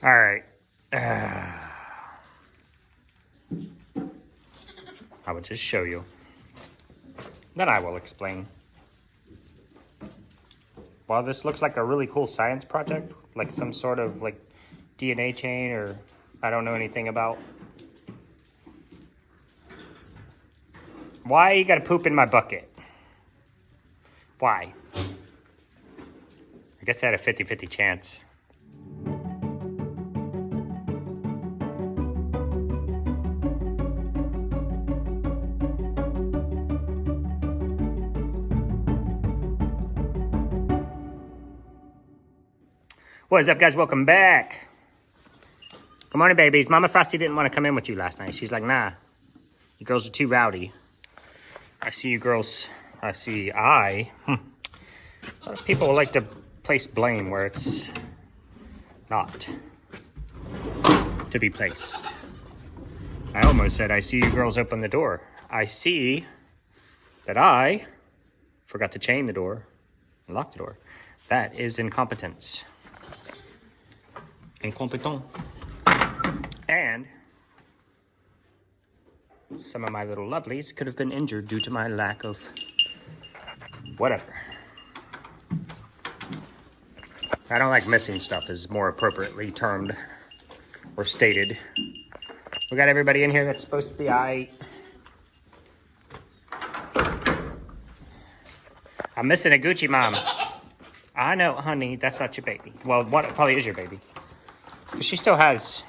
All right. I will just show you. Then I will explain. While this looks like a really cool science project, like some sort of like DNA chain or I don't know anything about. Why you gotta poop in my bucket? Why? I guess I had a 50-50 chance. What is up, guys? Welcome back. Good morning, babies. Mama Frosty didn't want to come in with you last night. She's like, nah, you girls are too rowdy. I see you girls. People like to place blame where it's not to be placed. I almost said, I see you girls open the door. I see that I forgot to chain the door and lock the door. That is incompetence. Incompetent. And some of my little lovelies could have been injured due to my lack of whatever. I don't like missing stuff is more appropriately termed or stated. We got everybody in here that's supposed to be I'm missing a Gucci mom. I know, honey, that's not your baby. Well, what probably is your baby. Because she still has...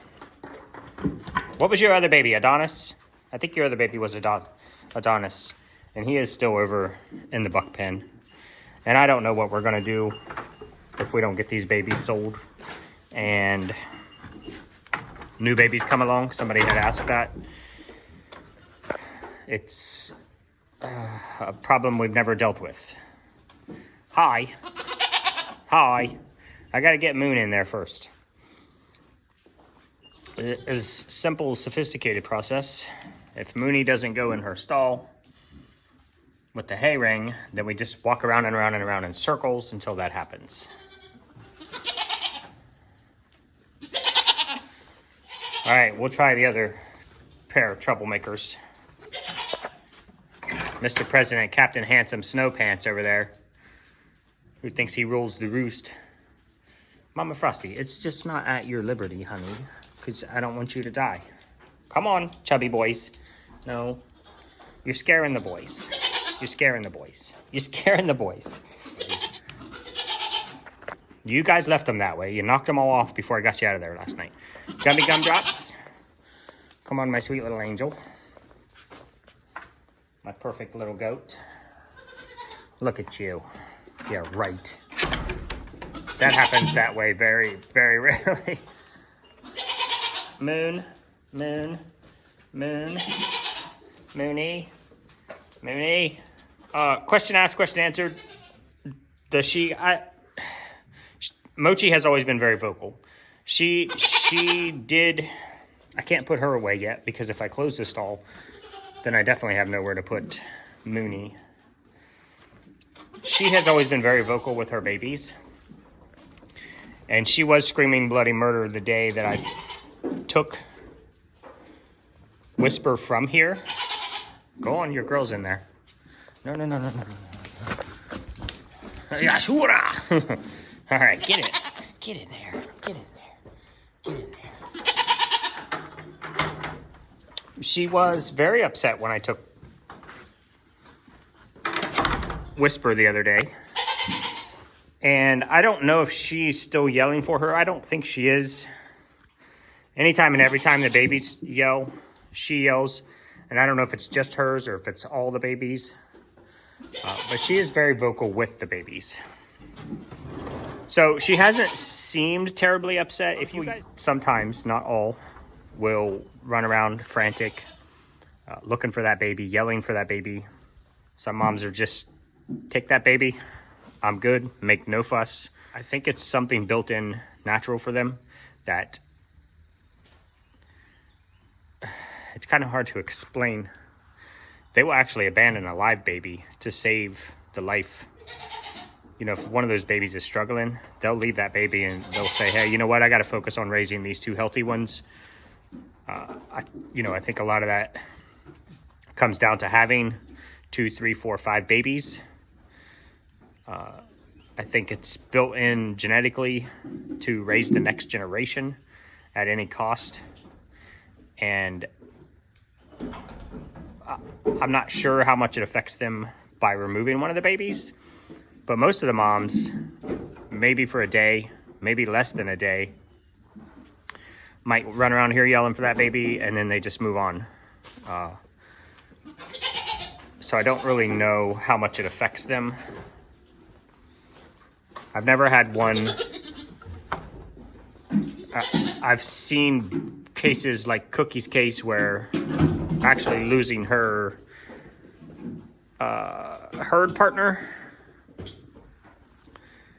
What was your other baby, Adonis? I think your other baby was Adonis. And he is still over in the buck pen. And I don't know what we're going to do if we don't get these babies sold. And new babies come along. Somebody had asked that. It's a problem we've never dealt with. Hi. I got to get Moon in there first. It is a simple, sophisticated process. If Mooney doesn't go in her stall with the hay ring, then we just walk around and around and around in circles until that happens. All right, we'll try the other pair of troublemakers. Mr. President, Captain Handsome Snow Pants over there, who thinks he rules the roost. Mama Frosty, it's just not at your liberty, honey, because I don't want you to die. Come on, chubby boys. No, you're scaring the boys. You're scaring the boys. You're scaring the boys. You guys left them that way. You knocked them all off before I got you out of there last night. Gummy gumdrops. Come on, my sweet little angel. My perfect little goat. Look at you. Yeah, right. That happens that way very, very rarely. Moon. Moony. Question asked, question answered. Mochi has always been very vocal. She did, I can't put her away yet because if I close the stall, then I definitely have nowhere to put Mooney. She has always been very vocal with her babies. And she was screaming bloody murder the day that I took Whisper from here. Go on, your girl's in there. No. Yashura! All right, get in there. She was very upset when I took Whisper the other day. And I don't know if she's still yelling for her. I don't think she is. Anytime and every time the babies yell, she yells. And I don't know if it's just hers or if it's all the babies. But she is very vocal with the babies. So she hasn't seemed terribly upset. If you guys, sometimes, not all, will run around frantic, looking for that baby, yelling for that baby. Some moms are just, take that baby. I'm good. Make no fuss. I think it's something built in natural for them that it's kind of hard to explain. They will actually abandon a live baby to save the life, you know, if one of those babies is struggling, they'll leave that baby and they'll say, hey, you know what, I got to focus on raising these 2 healthy ones. I think a lot of that comes down to having 2, 3, 4, 5 babies. I think it's built in genetically to raise the next generation at any cost. And I'm not sure how much it affects them by removing one of the babies, but most of the moms, maybe for a day, maybe less than a day, might run around here yelling for that baby, and then they just move on. So I don't really know how much it affects them. I've never had one. I've seen cases like Cookie's case where actually losing her herd partner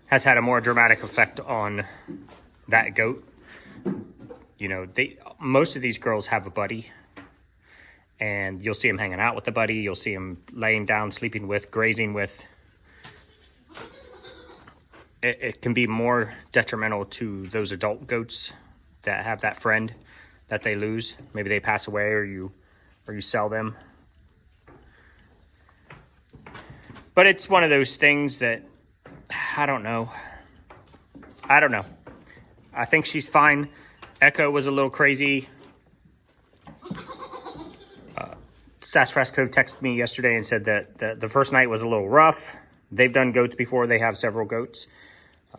has had a more dramatic effect on that goat. You know, most of these girls have a buddy, and you'll see them hanging out with the buddy. You'll see them laying down, sleeping with, grazing with. It can be more detrimental to those adult goats that have that friend that they lose. Maybe they pass away, or you sell them. But it's one of those things that I don't know. I think she's fine. Echo was a little crazy. Sassafras Cove texted me yesterday and said that the first night was a little rough. They've done goats before. They have several goats.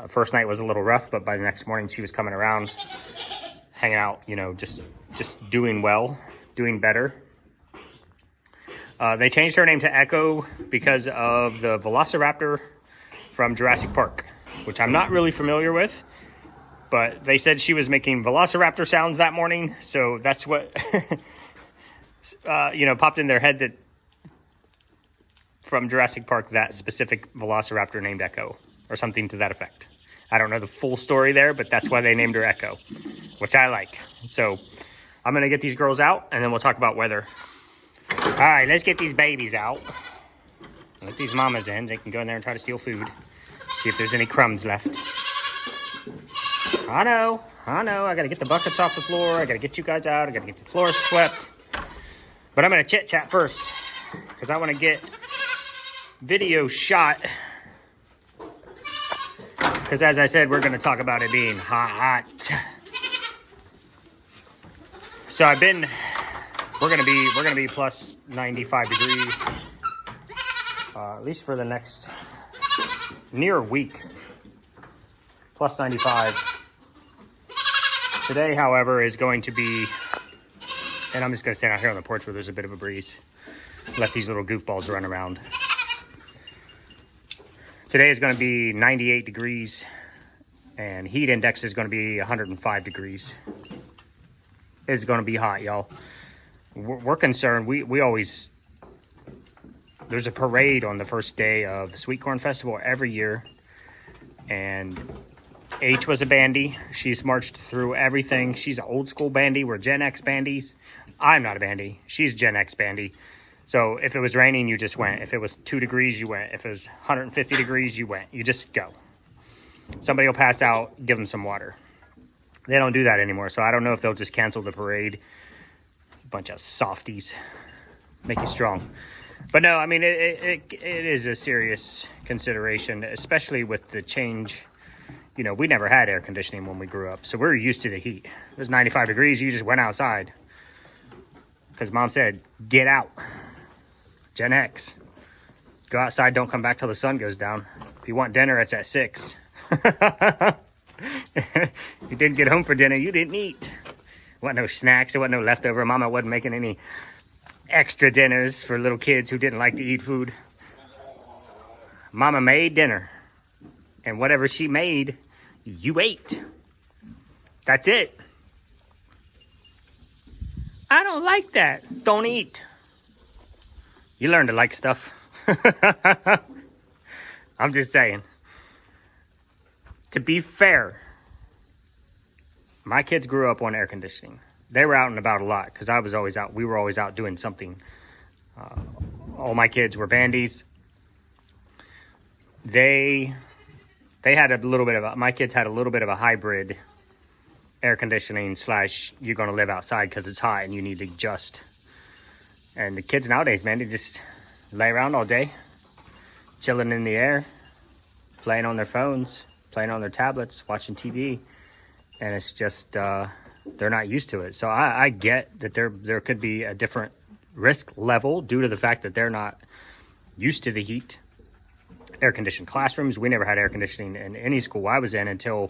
First night was a little rough, but by the next morning she was coming around, hanging out, you know, just doing well, doing better. They changed her name to Echo because of the Velociraptor from Jurassic Park, which I'm not really familiar with, but they said she was making Velociraptor sounds that morning, so that's what popped in their head, that from Jurassic Park, that specific Velociraptor named Echo, or something to that effect. I don't know the full story there, but that's why they named her Echo, which I like. So I'm going to get these girls out, and then we'll talk about weather. All right, let's get these babies out. Let these mamas in. They can go in there and try to steal food. See if there's any crumbs left. I know. I got to get the buckets off the floor. I got to get you guys out. I got to get the floor swept. But I'm going to chit-chat first, because I want to get video shot. Because as I said, we're going to talk about it being hot. So we're going to be plus 95 degrees, at least for the next near week, plus 95. Today, however, is going to be, and I'm just going to stand out here on the porch where there's a bit of a breeze. Let these little goofballs run around. Today is going to be 98 degrees, and heat index is going to be 105 degrees. It's going to be hot, y'all. We're concerned. We always, there's a parade on the first day of the Sweet Corn Festival every year, and H was a bandy. She's marched through everything. She's an old school bandy. We're Gen X bandies. I'm not a bandy. She's Gen X bandy. So if it was raining, you just went. If it was 2 degrees, you went. If it was 150 degrees, you went. You just go. Somebody will pass out, give them some water. They don't do that anymore, so I don't know if they'll just cancel the parade. Bunch of softies. Make you strong. But no, I mean, it is a serious consideration, especially with the change. You know, we never had air conditioning when we grew up, so we're used to the heat. It was 95 degrees, you just went outside. Because Mom said, get out. Gen X. Go outside, don't come back till the sun goes down. If you want dinner, it's at 6. You didn't get home for dinner, you didn't eat. There wasn't no snacks, there wasn't no leftover. Mama wasn't making any extra dinners for little kids who didn't like to eat food. Mama made dinner. And whatever she made, you ate. That's it. I don't like that. Don't eat. You learn to like stuff. I'm just saying. To be fair, my kids grew up on air conditioning. They were out and about a lot because I was always out. We were always out doing something. All my kids were bandies. They they had a little bit of my kids had a little bit of a hybrid air conditioning / you're going to live outside because it's hot and you need to adjust. And the kids nowadays, man, they just lay around all day, chilling in the air, playing on their phones, playing on their tablets, watching TV. And it's just, they're not used to it. So I get that there could be a different risk level due to the fact that they're not used to the heat. Air-conditioned classrooms. We never had air conditioning in any school I was in until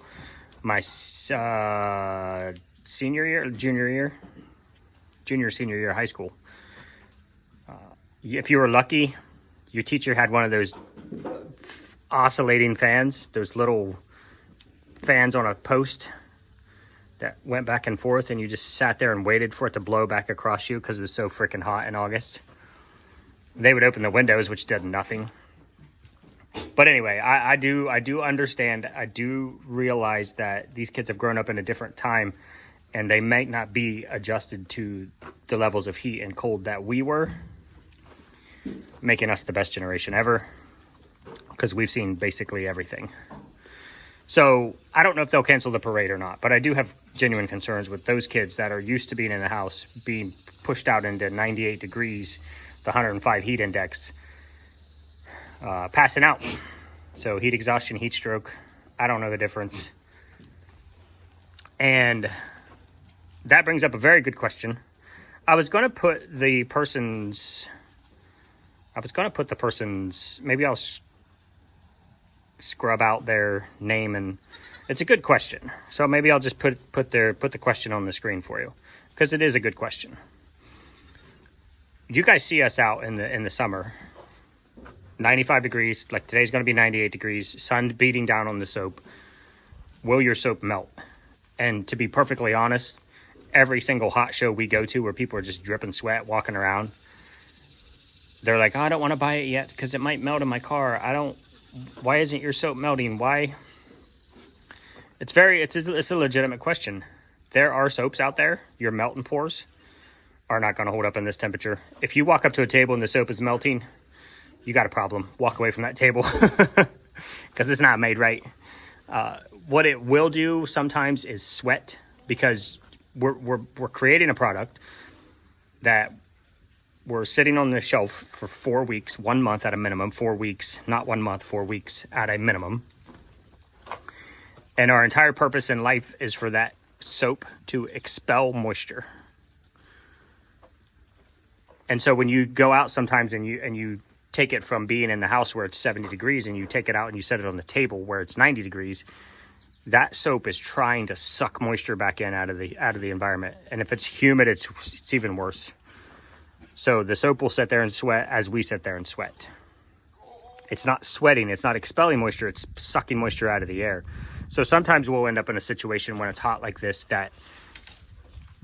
my senior year of high school. If you were lucky, your teacher had one of those oscillating fans, those little fans on a post that went back and forth, and you just sat there and waited for it to blow back across you because it was so freaking hot in August. They would open the windows, which did nothing. But anyway, I do understand. I do realize that these kids have grown up in a different time, and they might not be adjusted to the levels of heat and cold that we were, making us the best generation ever because we've seen basically everything. So I don't know if they'll cancel the parade or not, but I do have genuine concerns with those kids that are used to being in the house, being pushed out into 98 degrees, the 105 heat index, passing out. So heat exhaustion, heat stroke, I don't know the difference. And that brings up a very good question. I was going to put the person's, maybe I'll scrub out their name, and it's a good question. So maybe I'll just put the question on the screen for you because it is a good question. You guys see us out in the summer, 95 degrees, like today's going to be 98 degrees, sun beating down on the soap. Will your soap melt? And to be perfectly honest, every single hot show we go to where people are just dripping sweat walking around, they're like, oh, I don't want to buy it yet because it might melt in my car. Why isn't your soap melting? Why? It's a legitimate question. There are soaps out there. Your melt and pours are not going to hold up in this temperature. If you walk up to a table and the soap is melting, you got a problem. Walk away from that table because it's not made right. What it will do sometimes is sweat, because we're creating a product that we're sitting on the shelf for 4 weeks, 1 month at a minimum, 4 weeks, not 1 month, 4 weeks at a minimum. And our entire purpose in life is for that soap to expel moisture. And so when you go out sometimes and you take it from being in the house where it's 70 degrees and you take it out and you set it on the table where it's 90 degrees, that soap is trying to suck moisture back in out of the environment. And if it's humid, it's even worse. So the soap will sit there and sweat as we sit there and sweat. It's not sweating, it's not expelling moisture, it's sucking moisture out of the air. So sometimes we'll end up in a situation when it's hot like this that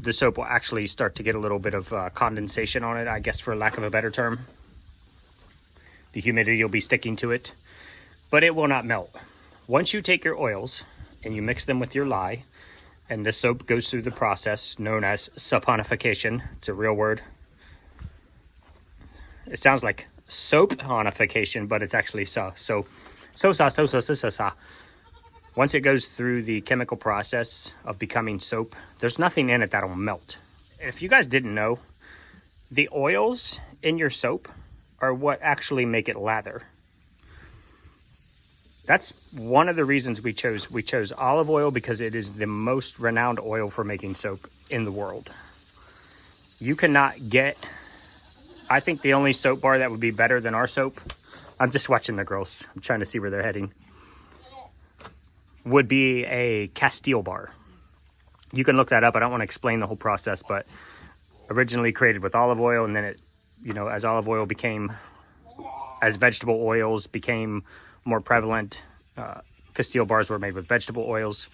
the soap will actually start to get a little bit of condensation on it, I guess, for lack of a better term. The humidity will be sticking to it, but it will not melt. Once you take your oils and you mix them with your lye, and the soap goes through the process known as saponification. It's a real word. It sounds like soap-onification, but it's actually so. Once it goes through the chemical process of becoming soap, there's nothing in it that'll melt. If you guys didn't know, the oils in your soap are what actually make it lather. That's one of the reasons we chose olive oil, because it is the most renowned oil for making soap in the world. You cannot get, I think the only soap bar that would be better than our soap, I'm just watching the girls, I'm trying to see where they're heading, would be a Castile bar. You can look that up. I don't want to explain the whole process, but originally created with olive oil, and then it, as olive oil became, as vegetable oils became more prevalent, Castile bars were made with vegetable oils.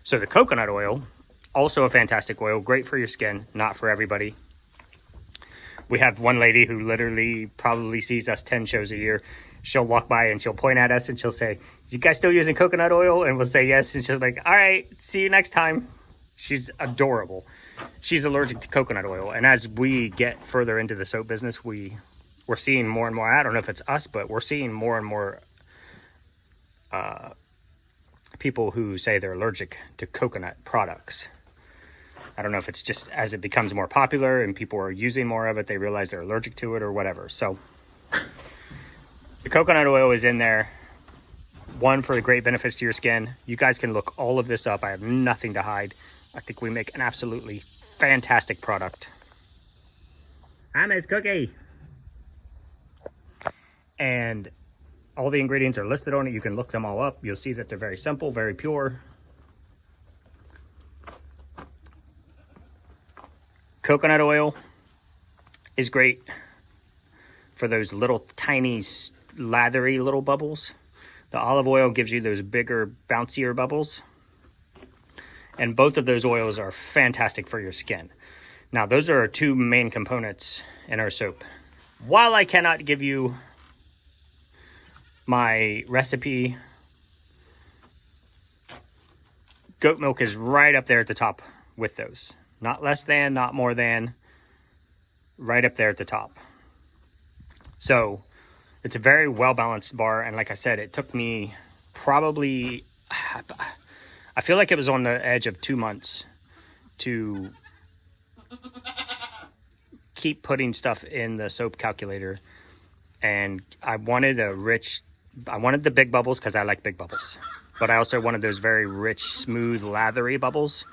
So the coconut oil, also a fantastic oil, great for your skin, not for everybody. We have one lady who literally probably sees us 10 shows a year. She'll walk by and she'll point at us and she'll say, you guys still using coconut oil? And we'll say yes. And she'll be like, all right, see you next time. She's adorable. She's allergic to coconut oil. And as we get further into the soap business, we're seeing more and more, I don't know if it's us, but we're seeing more and more people who say they're allergic to coconut products. I don't know if it's just as it becomes more popular and people are using more of it, they realize they're allergic to it or whatever. So the coconut oil is in there. One, for the great benefits to your skin. You guys can look all of this up. I have nothing to hide. I think we make an absolutely fantastic product. Hi, Miss Cookie. And all the ingredients are listed on it. You can look them all up. You'll see that they're very simple, very pure. Coconut oil is great for those little tiny lathery little bubbles. The olive oil gives you those bigger, bouncier bubbles. And both of those oils are fantastic for your skin. Now, those are our two main components in our soap. While I cannot give you my recipe, goat milk is right up there at the top with those. Not less than, not more than, right up there at the top. So it's a very well-balanced bar. And like I said, it took me probably, I feel like it was on the edge of 2 months to keep putting stuff in the soap calculator. And I wanted the big bubbles because I like big bubbles. But I also wanted those very rich, smooth, lathery bubbles.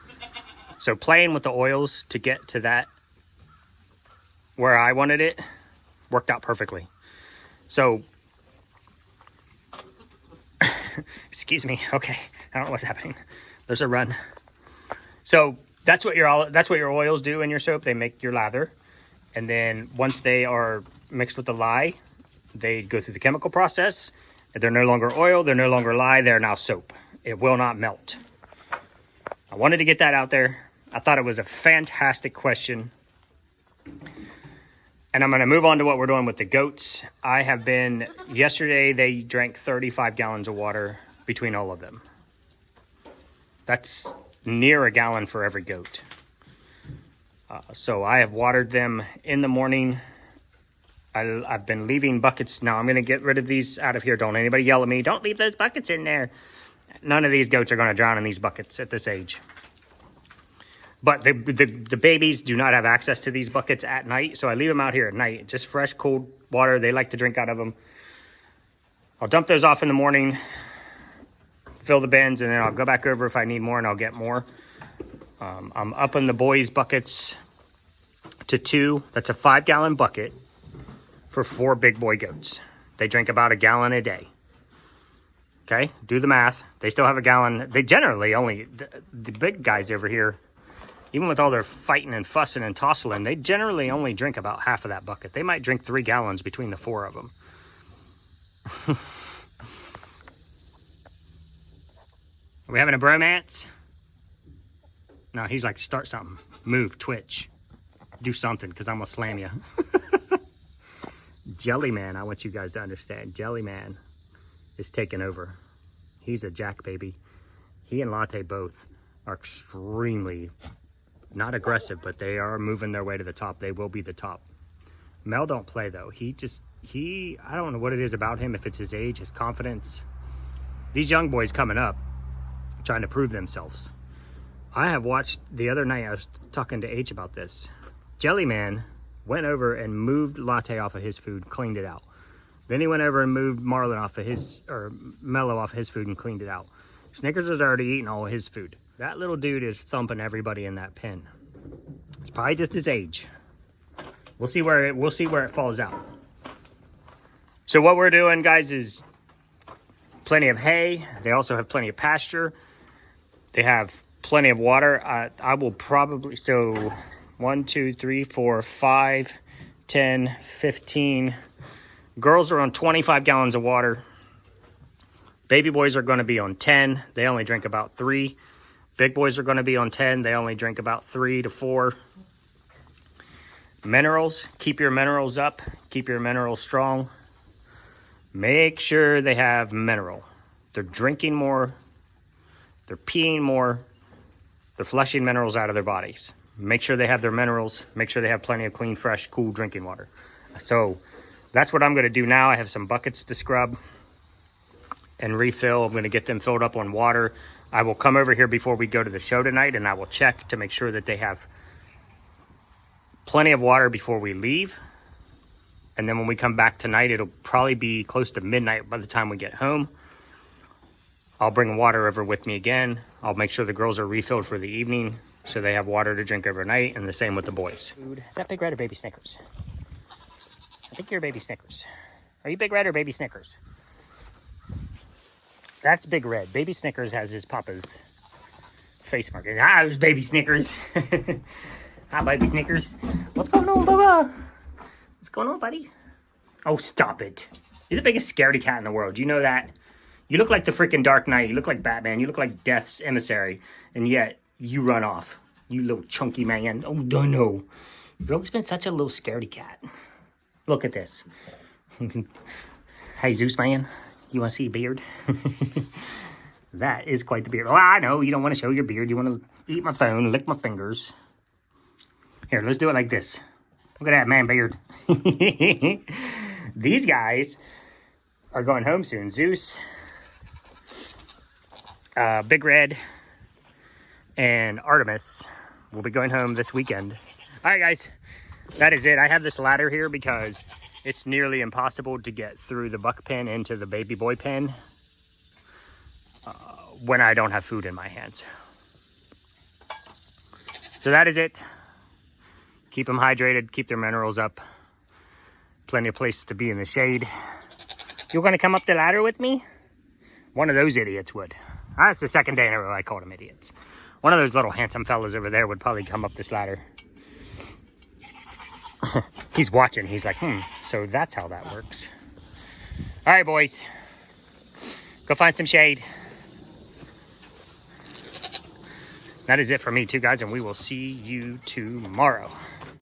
So playing with the oils to get to that where I wanted it worked out perfectly. So, excuse me. Okay, I don't know what's happening. There's a run. So that's what your oils do in your soap. They make your lather, and then once they are mixed with the lye, they go through the chemical process. They're no longer oil. They're no longer lye. They're now soap. It will not melt. I wanted to get that out there. I thought it was a fantastic question. And I'm going to move on to what we're doing with the goats. Yesterday they drank 35 gallons of water between all of them. That's near a gallon for every goat. So I have watered them in the morning. I've been leaving buckets. Now I'm going to get rid of these out of here. Don't anybody yell at me. Don't leave those buckets in there. None of these goats are going to drown in these buckets at this age. But the babies do not have access to these buckets at night, so I leave them out here at night. Just fresh, cold water. They like to drink out of them. I'll dump those off in the morning, fill the bins, and then I'll go back over if I need more, and I'll get more. I'm upping the boys' buckets to 2. That's a 5-gallon bucket for 4 big boy goats. They drink about a gallon a day. Okay, do the math. They still have a gallon. They generally only, the big guys over here, even with all their fighting and fussing and tossling, they generally only drink about half of that bucket. They might drink 3 gallons between the 4 of them. Are we having a bromance? No, he's like, start something. Move, twitch. Do something, because I'm going to slam you. Jelly Man, I want you guys to understand. Jelly Man is taking over. He's a jack baby. He and Latte both are extremely, not aggressive, but they are moving their way to the top. They will be the top. Mel don't play though. I don't know what it is about him, if it's his age, his confidence. These young boys coming up, trying to prove themselves. I have watched, the other night I was talking to H about this. Jelly Man went over and moved Latte off of his food, cleaned it out. Then he went over and moved Marlon off of Mellow off of his food and cleaned it out. Snickers was already eating all of his food. That little dude is thumping everybody in that pen. It's probably just his age. We'll see where it falls out. So what we're doing, guys, is plenty of hay. They also have plenty of pasture. They have plenty of water. I will probably, so 1, 2, 3, 4, 5, 10, 15. Girls are on 25 gallons of water. Baby boys are going to be on 10. They only drink about 3. Big boys are going to be on 10. They only drink about 3 to 4. Minerals. Keep your minerals up. Keep your minerals strong. Make sure they have mineral. They're drinking more. They're peeing more. They're flushing minerals out of their bodies. Make sure they have their minerals. Make sure they have plenty of clean, fresh, cool drinking water. So that's what I'm going to do now. I have some buckets to scrub. and refill. I'm going to get them filled up on water. I will come over here before we go to the show tonight, and I will check to make sure that they have plenty of water before we leave. And then when we come back tonight, it'll probably be close to midnight by the time we get home. I'll bring water over with me again. I'll make sure the girls are refilled for the evening so they have water to drink overnight, and the same with the boys. Is that Big Red or Baby Snickers? I think you're Baby Snickers. Are you Big Red or Baby Snickers? That's Big Red. Baby Snickers has his papa's face mark. Ah, it was Baby Snickers. Hi, Baby Snickers. What's going on, Bubba? What's going on, buddy? Oh, stop it. You're the biggest scaredy cat in the world. You know that? You look like the freaking Dark Knight. You look like Batman. You look like Death's emissary. And yet, you run off. You little chunky man. Oh, no. You've always been such a little scaredy cat. Look at this. Hey, Zeus man. You want to see a beard? That is quite the beard. Oh, I know. You don't want to show your beard. You want to eat my phone, lick my fingers. Here, let's do it like this. Look at that man beard. These guys are going home soon. Zeus, Big Red, and Artemis will be going home this weekend. All right, guys, that is it. I have this ladder here because it's nearly impossible to get through the buck pen into the baby boy pen when I don't have food in my hands. So that is it. Keep them hydrated, keep their minerals up. Plenty of places to be in the shade. You're gonna come up the ladder with me? One of those idiots would. That's the second day in a row I called them idiots. One of those little handsome fellas over there would probably come up this ladder. He's watching, he's like, so that's how that works. All right, boys. Go find some shade. That is it for me too, guys, and we will see you tomorrow.